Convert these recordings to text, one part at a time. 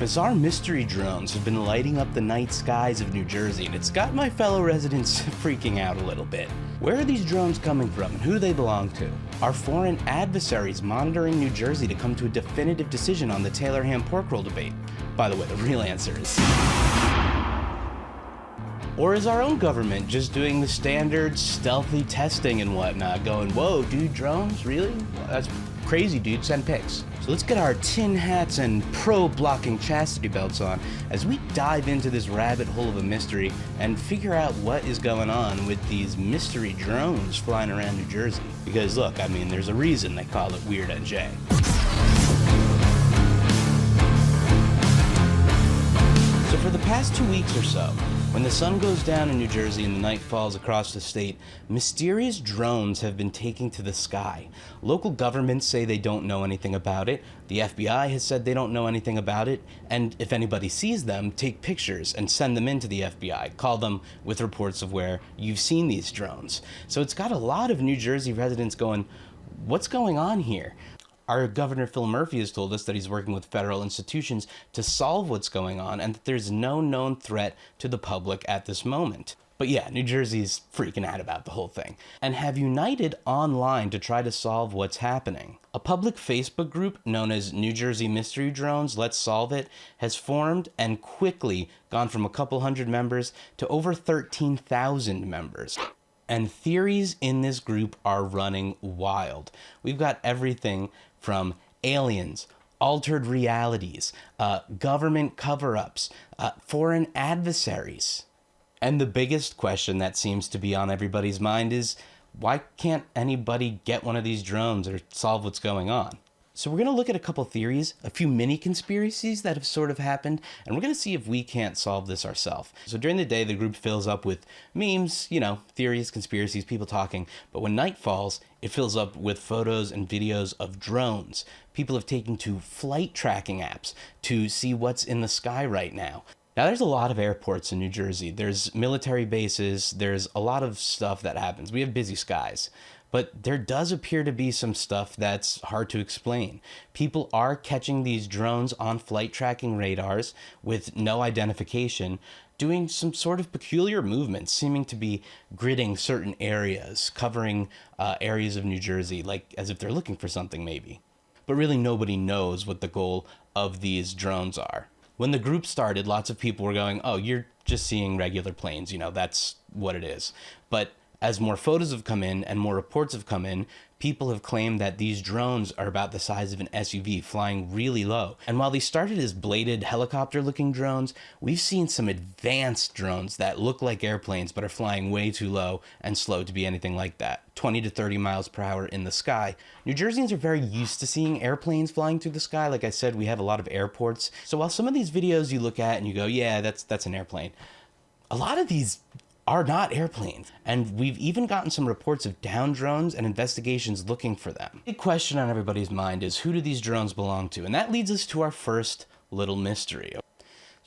Bizarre mystery drones have been lighting up the night skies of New Jersey, and it's got my fellow residents freaking out a little bit. Where are these drones coming from, and who do they belong to? Are foreign adversaries monitoring New Jersey to come to a definitive decision on the Taylor ham pork roll debate? By the way, the real answer is... Or is our own government just doing the standard stealthy testing and whatnot, going, whoa, dude, drones, really? That's crazy, dude, send pics. So let's get our tin hats and pro-blocking chastity belts on as we dive into this rabbit hole of a mystery and figure out what is going on with these mystery drones flying around New Jersey. Because look, I mean, there's a reason they call it Weird NJ. So for the past 2 weeks or so, when the sun goes down in New Jersey and the night falls across the state, mysterious drones have been taking to the sky. Local governments say they don't know anything about it, the FBI has said they don't know anything about it, and if anybody sees them, take pictures and send them in to the FBI, call them with reports of where you've seen these drones. So it's got a lot of New Jersey residents going, what's going on here? Our Governor Phil Murphy has told us that he's working with federal institutions to solve what's going on and that there's no known threat to the public at this moment. But yeah, New Jersey's freaking out about the whole thing and have united online to try to solve what's happening. A public Facebook group known as New Jersey Mystery Drones Let's Solve It has formed and quickly gone from a couple hundred members to over 13,000 members. And theories in this group are running wild. We've got everything from aliens, altered realities, government cover-ups, foreign adversaries. And the biggest question that seems to be on everybody's mind is, why can't anybody get one of these drones or solve what's going on? So we're going to look at a couple theories, a few mini conspiracies that have sort of happened, and we're going to see if we can't solve this ourselves. So during the day, the group fills up with memes, you know, theories, conspiracies, people talking. But when night falls, it fills up with photos and videos of drones. People have taken to flight tracking apps to see what's in the sky right now. Now, there's a lot of airports in New Jersey. There's military bases. There's a lot of stuff that happens. We have busy skies. But there does appear to be some stuff that's hard to explain. People are catching these drones on flight tracking radars with no identification, doing some sort of peculiar movements, seeming to be gridding certain areas, covering areas of New Jersey, like as if they're looking for something maybe. But really nobody knows what the goal of these drones are. When the group started, lots of people were going, oh, you're just seeing regular planes, you know, that's what it is. But as more photos have come in and more reports have come in, people have claimed that these drones are about the size of an SUV, flying really low. And while these started as bladed helicopter-looking drones, we've seen some advanced drones that look like airplanes but are flying way too low and slow to be anything like that. 20 to 30 miles per hour in the sky. New Jerseyans are very used to seeing airplanes flying through the sky. Like I said, we have a lot of airports. So while some of these videos you look at and you go, yeah, that's an airplane, a lot of these are not airplanes. And we've even gotten some reports of downed drones and investigations looking for them. The big question on everybody's mind is, who do these drones belong to? And that leads us to our first little mystery.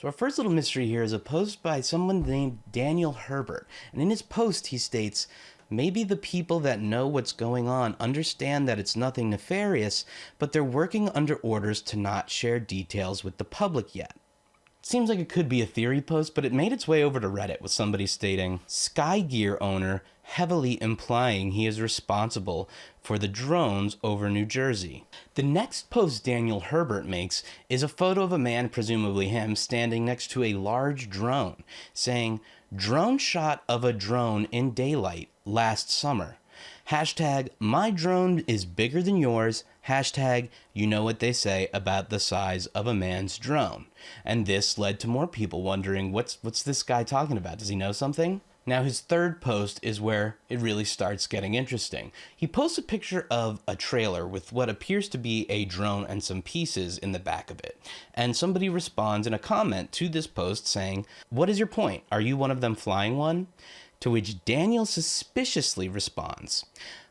So our first little mystery here is a post by someone named Daniel Herbert. And in his post, he states, maybe the people that know what's going on understand that it's nothing nefarious, but they're working under orders to not share details with the public yet. Seems like it could be a theory post, but it made its way over to Reddit with somebody stating, Sky Gear owner heavily implying he is responsible for the drones over New Jersey. The next post Daniel Herbert makes is a photo of a man, presumably him, standing next to a large drone, saying, drone shot of a drone in daylight last summer. Hashtag, my drone is bigger than yours. Hashtag, you know what they say about the size of a man's drone. And this led to more people wondering, what's this guy talking about? Does he know something? Now his third post is where it really starts getting interesting. He posts a picture of a trailer with what appears to be a drone and some pieces in the back of it. And somebody responds in a comment to this post saying, what is your point? Are you one of them flying one? To which Daniel suspiciously responds,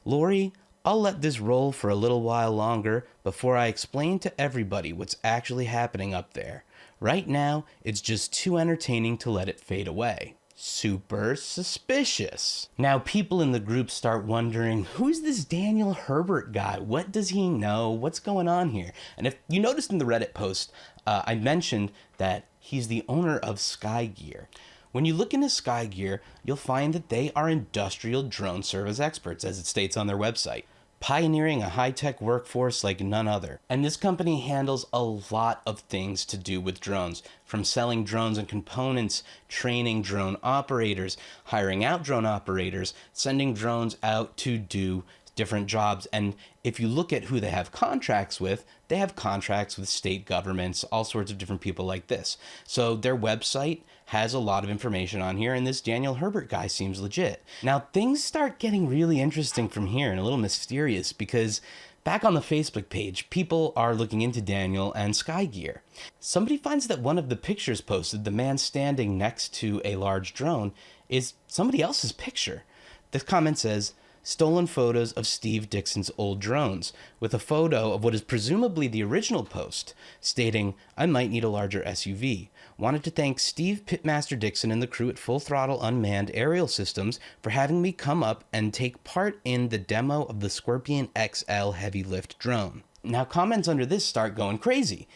Lori, I'll let this roll for a little while longer before I explain to everybody what's actually happening up there. Right now, it's just too entertaining to let it fade away. Super suspicious. Now people in the group start wondering, who's this Daniel Herbert guy? What does he know? What's going on here? And if you noticed in the Reddit post, I mentioned that he's the owner of Sky Gear. When you look into Sky Gear, you'll find that they are industrial drone service experts, as it states on their website, pioneering a high-tech workforce like none other. And this company handles a lot of things to do with drones, from selling drones and components, training drone operators, hiring out drone operators, sending drones out to do different jobs. And if you look at who they have contracts with, they have contracts with state governments, all sorts of different people like this. So their website has a lot of information on here, and this Daniel Herbert guy seems legit. Now, things start getting really interesting from here and a little mysterious, because back on the Facebook page, people are looking into Daniel and Sky Gear. Somebody finds that one of the pictures posted, the man standing next to a large drone, is somebody else's picture. The comment says, "Stolen photos of Steve Dixon's old drones," with a photo of what is presumably the original post, stating, "I might need a larger SUV. Wanted to thank Steve Pitmaster Dixon and the crew at Full Throttle Unmanned Aerial Systems for having me come up and take part in the demo of the Scorpion XL heavy lift drone." Now, comments under this start going crazy.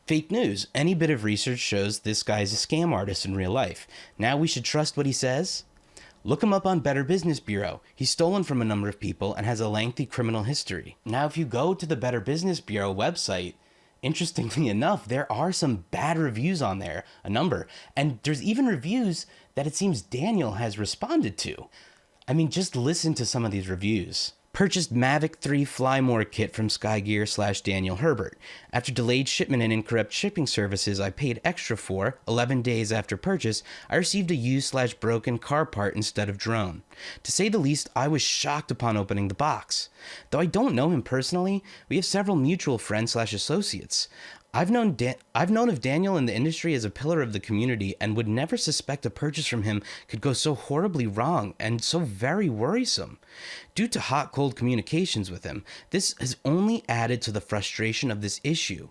Fake news. Any bit of research shows this guy is a scam artist in real life. Now we should trust what he says? Look him up on Better Business Bureau. He's stolen from a number of people and has a lengthy criminal history. Now, if you go to the Better Business Bureau website, interestingly enough, there are some bad reviews on there, a number. And there's even reviews that it seems Daniel has responded to. I mean, just listen to some of these reviews. Purchased Mavic 3 Fly More kit from Sky Gear / Daniel Herbert. After delayed shipment and incorrect shipping services I paid extra for, 11 days after purchase, I received a used / broken car part instead of drone. To say the least, I was shocked upon opening the box. Though I don't know him personally, we have several mutual friends / associates. I've known of Daniel in the industry as a pillar of the community and would never suspect a purchase from him could go so horribly wrong and so very worrisome. Due to hot-cold communications with him, this has only added to the frustration of this issue.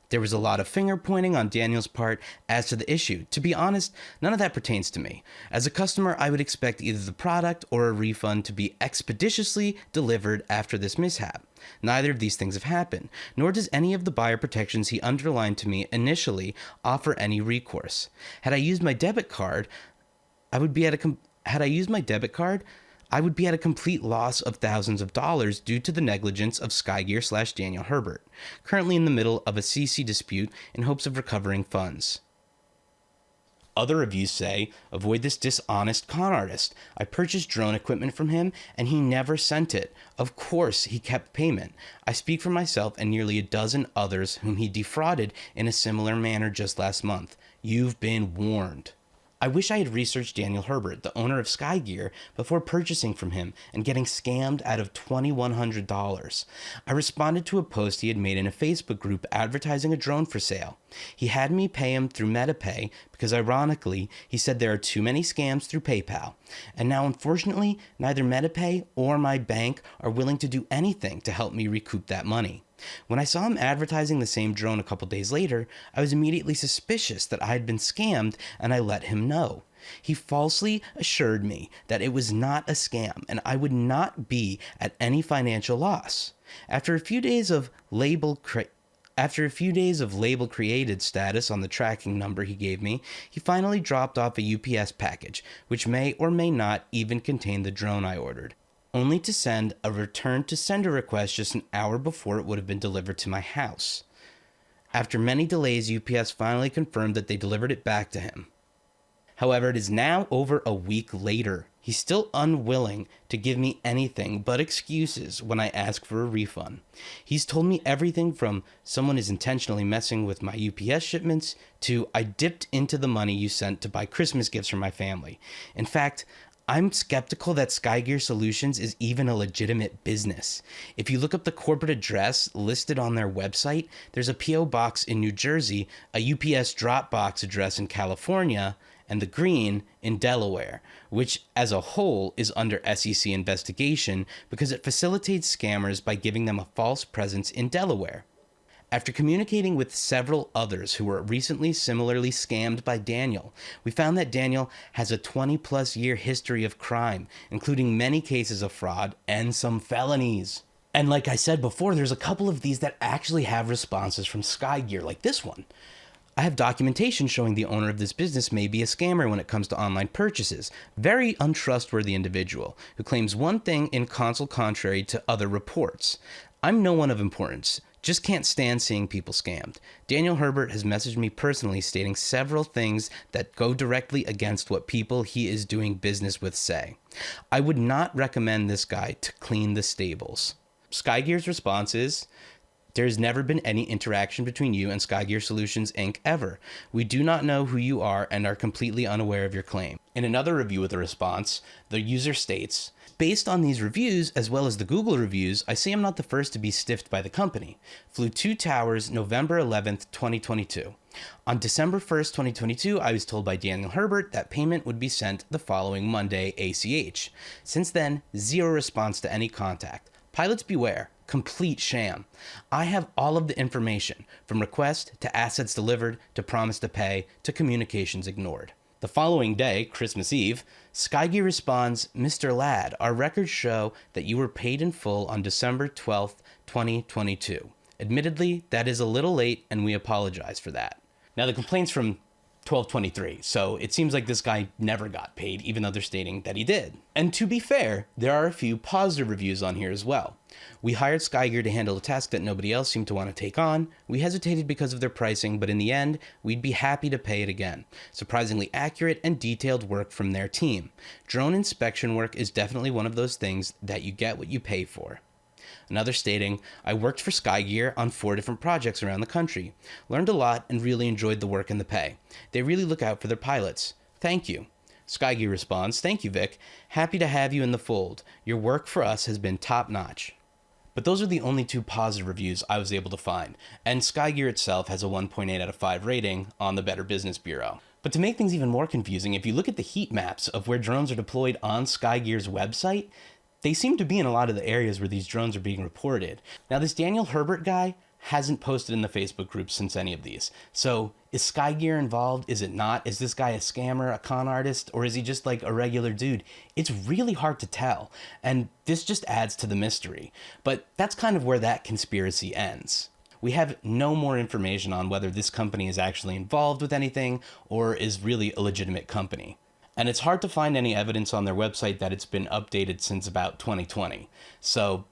There was a lot of finger-pointing on Daniel's part as to the issue. To be honest, none of that pertains to me. As a customer, I would expect either the product or a refund to be expeditiously delivered after this mishap. Neither of these things have happened, nor does any of the buyer protections he underlined to me initially offer any recourse. Had I used my debit card, I would be at a complete loss of thousands of dollars due to the negligence of Sky Gear / Daniel Herbert, currently in the middle of a CC dispute in hopes of recovering funds. Other reviews say, "Avoid this dishonest con artist. I purchased drone equipment from him and he never sent it. Of course he kept payment. I speak for myself and nearly a dozen others whom he defrauded in a similar manner just last month. You've been warned." I wish I had researched Daniel Herbert, the owner of Sky Gear, before purchasing from him and getting scammed out of $2,100. I responded to a post he had made in a Facebook group advertising a drone for sale. He had me pay him through MetaPay because, ironically, he said there are too many scams through PayPal. And now, unfortunately, neither MetaPay or my bank are willing to do anything to help me recoup that money. When I saw him advertising the same drone a couple days later, I was immediately suspicious that I had been scammed, and I let him know. He falsely assured me that it was not a scam and I would not be at any financial loss. After a few days of label created status on the tracking number he gave me, he finally dropped off a UPS package, which may or may not even contain the drone I ordered, only to send a return to sender request just an hour before it would have been delivered to my house. After many delays, UPS finally confirmed that they delivered it back to him. However, it is now over a week later. He's still unwilling to give me anything but excuses when I ask for a refund. He's told me everything from someone is intentionally messing with my UPS shipments to I dipped into the money you sent to buy Christmas gifts for my family. In fact, I'm skeptical that Sky Gear Solutions is even a legitimate business. If you look up the corporate address listed on their website, there's a P.O. box in New Jersey, a UPS drop box address in California, and the green in Delaware, which as a whole is under SEC investigation because it facilitates scammers by giving them a false presence in Delaware. After communicating with several others who were recently similarly scammed by Daniel, we found that Daniel has a 20-plus year history of crime, including many cases of fraud and some felonies. And like I said before, there's a couple of these that actually have responses from Sky Gear, like this one. I have documentation showing the owner of this business may be a scammer when it comes to online purchases. Very untrustworthy individual who claims one thing in constant contrary to other reports. I'm no one of importance. Just can't stand seeing people scammed. Daniel Herbert has messaged me personally stating several things that go directly against what people he is doing business with say. I would not recommend this guy to clean the stables. Skygear's response is, there's never been any interaction between you and Skygear Solutions Inc. ever. We do not know who you are and are completely unaware of your claim. In another review with a response, the user states, based on these reviews, as well as the Google reviews, I see I'm not the first to be stiffed by the company. Flew 2 towers November 11th, 2022. On December 1st, 2022, I was told by Daniel Herbert that payment would be sent the following Monday, ACH. Since then, zero response to any contact. Pilots beware. Complete sham. I have all of the information, from request to assets delivered to promise to pay to communications ignored. The following day, Christmas Eve, Skygear responds, Mr. Ladd, our records show that you were paid in full on December 12th, 2022. Admittedly, that is a little late and we apologize for that. Now the complaint's from 12/23, so it seems like this guy never got paid, even though they're stating that he did. And to be fair, there are a few positive reviews on here as well. We hired Skygear to handle a task that nobody else seemed to want to take on. We hesitated because of their pricing, but in the end, we'd be happy to pay it again. Surprisingly accurate and detailed work from their team. Drone inspection work is definitely one of those things that you get what you pay for. Another stating, I worked for Skygear on 4 different projects around the country. Learned a lot and really enjoyed the work and the pay. They really look out for their pilots. Thank you. Skygear responds, thank you, Vic. Happy to have you in the fold. Your work for us has been top notch. But those are the only 2 positive reviews I was able to find, and Skygear itself has a 1.8 out of 5 rating on the Better Business Bureau. But to make things even more confusing, if you look at the heat maps of where drones are deployed on Skygear's website, they seem to be in a lot of the areas where these drones are being reported. Now, this Daniel Herbert guy hasn't posted in the Facebook group since any of these. So is Skygear involved? Is it not? Is this guy a scammer, a con artist, or is he just like a regular dude? It's really hard to tell, and this just adds to the mystery. But that's kind of where that conspiracy ends. We have no more information on whether this company is actually involved with anything or is really a legitimate company. And it's hard to find any evidence on their website that it's been updated since about 2020. So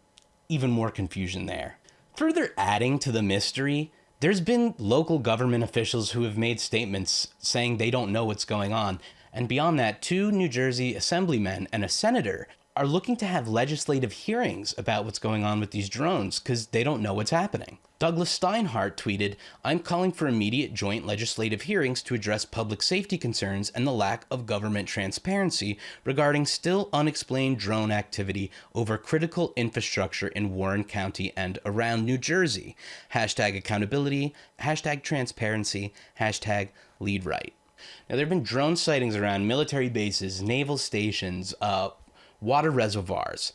even more confusion there. Further adding to the mystery, there's been local government officials who have made statements saying they don't know what's going on. And beyond that, 2 New Jersey assemblymen and a senator are looking to have legislative hearings about what's going on with these drones because they don't know what's happening. Douglas Steinhardt tweeted, I'm calling for immediate joint legislative hearings to address public safety concerns and the lack of government transparency regarding still unexplained drone activity over critical infrastructure in Warren County and around New Jersey. Hashtag accountability, hashtag transparency, hashtag lead right. Now, there have been drone sightings around military bases, naval stations, water reservoirs,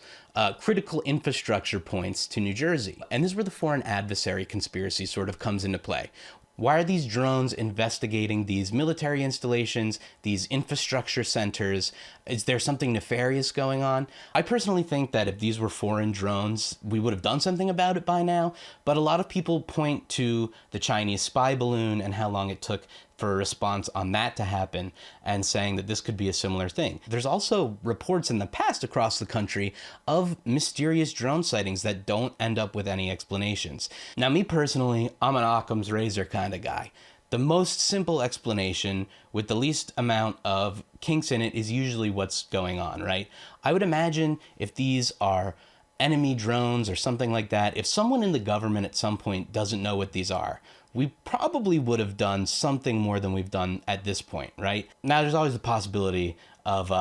critical infrastructure points to New Jersey. And this is where the foreign adversary conspiracy sort of comes into play. Why are these drones investigating these military installations, these infrastructure centers? Is there something nefarious going on? I personally think that if these were foreign drones, we would have done something about it by now. But a lot of people point to the Chinese spy balloon and how long it took for a response on that to happen, and saying that this could be a similar thing. There's also reports in the past across the country of mysterious drone sightings that don't end up with any explanations. Now, me personally, I'm an Occam's razor kind of guy. The most simple explanation with the least amount of kinks in it is usually what's going on, right? I would imagine if these are enemy drones or something like that, if someone in the government at some point doesn't know what these are, we probably would have done something more than we've done at this point, right? Now, there's always the possibility of,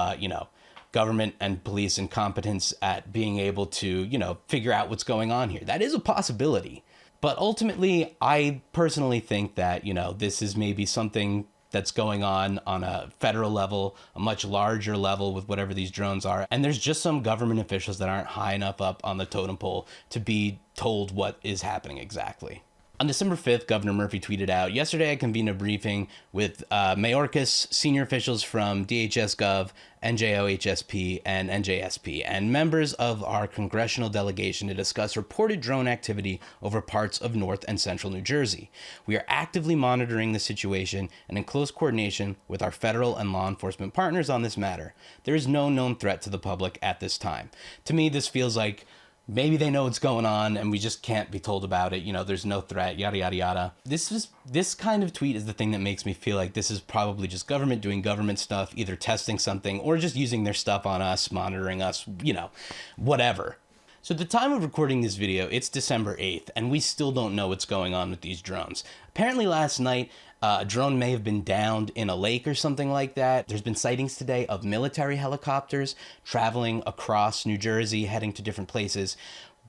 government and police incompetence at being able to, figure out what's going on here. That is a possibility. But ultimately, I personally think that, this is maybe something that's going on a federal level, a much larger level with whatever these drones are. And there's just some government officials that aren't high enough up on the totem pole to be told what is happening exactly. On December 5th, Governor Murphy tweeted out, "Yesterday I convened a briefing with Mayorkas, senior officials from DHS Gov, NJOHSP, and NJSP, and members of our congressional delegation to discuss reported drone activity over parts of North and Central New Jersey. We are actively monitoring the situation and in close coordination with our federal and law enforcement partners on this matter. There is no known threat to the public at this time." To me, this feels like maybe they know what's going on and we just can't be told about it. You know, there's no threat, yada, yada, yada. This kind of tweet is the thing that makes me feel like this is probably just government doing government stuff, either testing something or just using their stuff on us, monitoring us, you know, whatever. So at the time of recording this video, it's December 8th, and we still don't know what's going on with these drones. Apparently last night, a drone may have been downed in a lake or something like that. There's been sightings today of military helicopters traveling across New Jersey, heading to different places.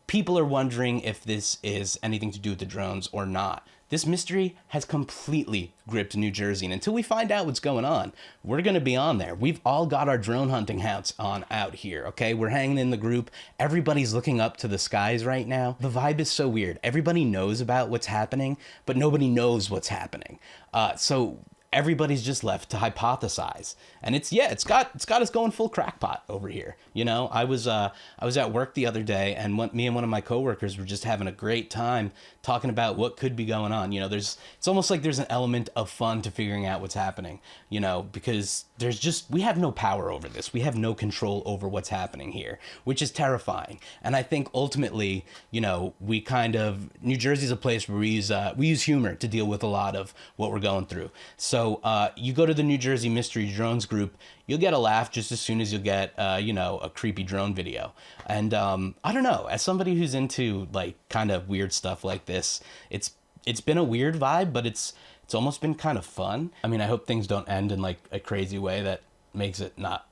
People are wondering if this is anything to do with the drones or not. This mystery has completely gripped New Jersey, and until we find out what's going on, we're going to be on there. We've all got our drone hunting hats on out here, okay? We're hanging in the group. Everybody's looking up to the skies right now. The vibe is so weird. Everybody knows about what's happening, but nobody knows what's happening. So everybody's just left to hypothesize, and it's got us going full crackpot over here. You know, I was at work the other day, and me and one of my coworkers were just having a great time talking about what could be going on. You know, it's almost like there's an element of fun to figuring out what's happening, you know, because we have no power over this. We have no control over what's happening here, which is terrifying. And I think ultimately, you know, New Jersey's a place where we use humor to deal with a lot of what we're going through. So you go to the New Jersey Mystery Drones group, you'll get a laugh just as soon as you'll get, you know, a creepy drone video. And I don't know, as somebody who's into like kind of weird stuff like this, it's been a weird vibe, but it's almost been kind of fun. I mean, I hope things don't end in like a crazy way that makes it not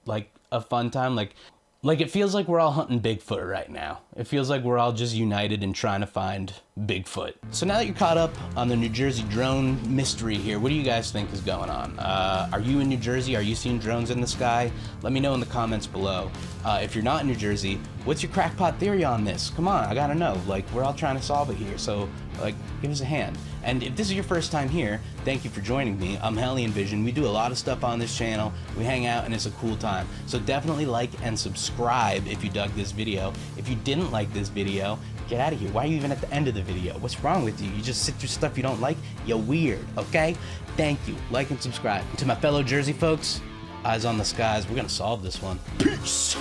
like a fun time. Like it feels like we're all hunting Bigfoot right now. It feels like we're all just united in trying to find Bigfoot. So now that you're caught up on the New Jersey drone mystery here, what do you guys think is going on? Are you in New Jersey? Are you seeing drones in the sky? Let me know in the comments below. If you're not in New Jersey, what's your crackpot theory on this? Come on, I gotta know. Like, we're all trying to solve it here, so like, give us a hand. And if this is your first time here, thank you for joining me. I'm Hellion.Vision. We do a lot of stuff on this channel. We hang out and it's a cool time. So definitely like and subscribe if you dug this video. If you didn't like this video, get out of here. Why are you even at the end of the video? What's wrong with you? You just sit through stuff you don't like? You're weird, okay? Thank you. Like and subscribe. To my fellow Jersey folks, eyes on the skies. We're gonna solve this one. Peace.